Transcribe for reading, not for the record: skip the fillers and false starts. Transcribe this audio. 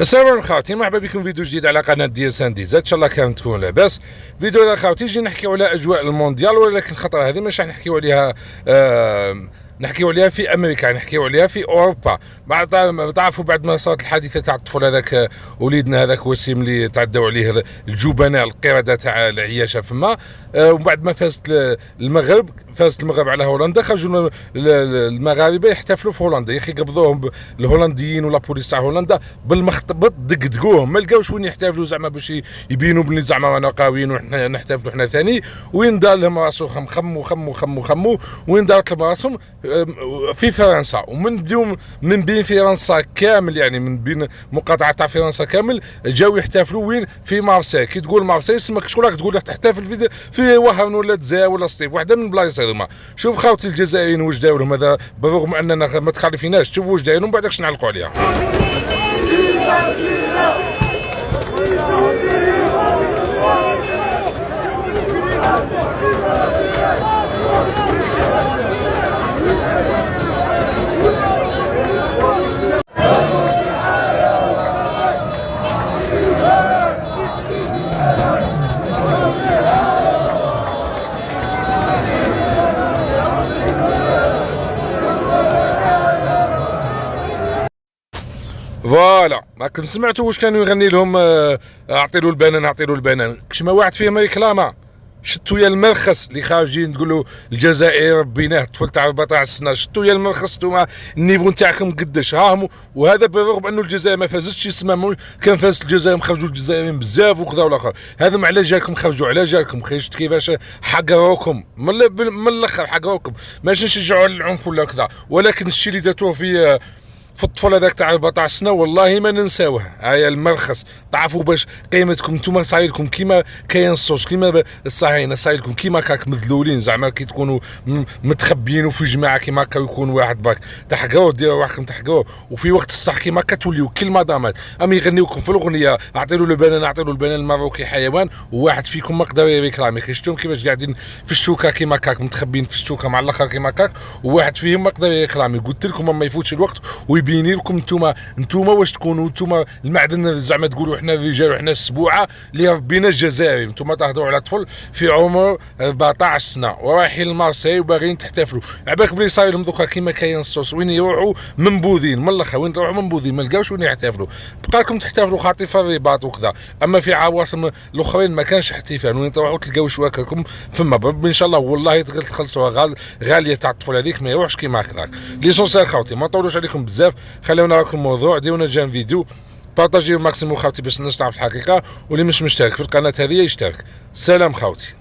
السلام عليكم خاوتي، مرحبا بكم فيديو جديد على قناه ديال سانديزات. ان شاء الله كانت تكون لاباس. فيديو هذا خاوتي جي نحكيو على اجواء المونديال، ولكن الخطره هذه مش راح نحكيو عليها نحكيو عليها في امريكا، نحكيو عليها في اوروبا. تعرفوا بعد ما صارت الحادثه تاع الطفل هذاك وليدنا هذاك وسيم اللي تعداو عليه الجبناء القرده تاع العياشه فما، ومن بعد ما فازت المغرب على هولندا، خرجوا المغاربه يحتفلوا في هولندا. يا اخي قبضوهم الهولنديين ولا بوليس تاع هولندا بالمخطبط، دقدقوهم ما لقاوش وين يحتفلوا زعما باش يبينوا بلي زعما رانا قاويين وحنا نحتفلوا حنا ثاني. وين دار لهم راسهم خموا وين دارت لهم راسهم في فرنسا. ومن بديو من بين فرنسا كامل، يعني من بين مقاطعه تاع فرنسا كامل جاو يحتفلوا وين في مارسيل. كي تقول مارسيل سمك شكون راك تقول راح تحتفل في وهران ولا تزاير ولا سطيف، واحده من البلايص هذوما. شوف خاوتي الجزائريين واش داو لهم هذا، بالرغم اننا ما تخالفيناش. شوفوا واش دايرين ومن بعد نعلقوا عليها. فوالا راكم سمعتوا واش كانوا يغني لهم؟ اعطي له البنان اعطي له البنان. كش ما واحد فيهم ريكلاما شتو يا المرخص اللي خارجين تقولوا الجزائر ربيناه الطفل تاع 14 سنه. شتو يا المرخص نتوما النيفو نتاعكم قداش راهم. وهذا بالرغم انه الجزائر ما فازتش يسمى، كان فازت الجزائر خرجوا الجزائريين بزاف وكذا والاخر. هذا على جالكم خرجوا على جالكم خرجت كيفاش حقروكم من الاخر حقروكم. ماشي نشجعوا على العنف ولا كذا، ولكن الشيء اللي درتوه في الطفل هذاك تاع 14 سنه والله ما ننساوه. هاي المرخص تعرفوا باش قيمتكم نتوما صايركم كيما كاين الصوص، كيما الصهاينه صايركم كيما كاك مذلولين، زعما كي تكونوا متخبيين وفي جماعه كيما هكا يكون واحد باك تحقروا ديروا روحكم تحقروا، وفي وقت الصح كيما هكا توليو كلمه دامات. ام يغنيوكم في الاغنيه اعطيلو البنان اعطيلو البنان المروكي حيوان، وواحد فيكم ما قدر يريكلامي. خشتوهم كيفاش قاعدين في الشوكه كيما هكاك متخبيين في الشوكه مع الاخر كيما هكاك، وواحد فيهم ما قدر يريكلامي. قلت لكم ما يفوتش الوقت ويبيني لكم نتوما واش تكونوا نتوما المعدن، زعما تقولوا حنا الرجال وحنا السبوعه اللي ربينا الجزائري. نتوما تهضروا على طفل في عمر 14 سنه ورايحين لمارسيل وباغيين تحتفلوا. عباك بلي صاير لهم دوكا كيما كاين الصوص وين يروحوا منبوذين من الاخر، وين تروحوا منبوذين ما لقاوش وين يحتفلوا. بقى لكم تحتفلوا خاطر في الرباط وكذا. اما في عواصم الاخرين ما كانش احتفال، وين تروحوا تلقاو شواكركم فما بربي ان شاء الله والله تخلصوها غاليه تاع الطفل هذيك ما يروحش كيما هكذاك. ليسونسيال خاوتي ما نطولوش عليكم بزاف، خليونا راكم الموضوع ديونا جان فيديو بارطاجيو ماكسيموم خاوتي باش الناس تعرف الحقيقه، واللي مش مشترك في القناه هذه يشترك. سلام خاوتي.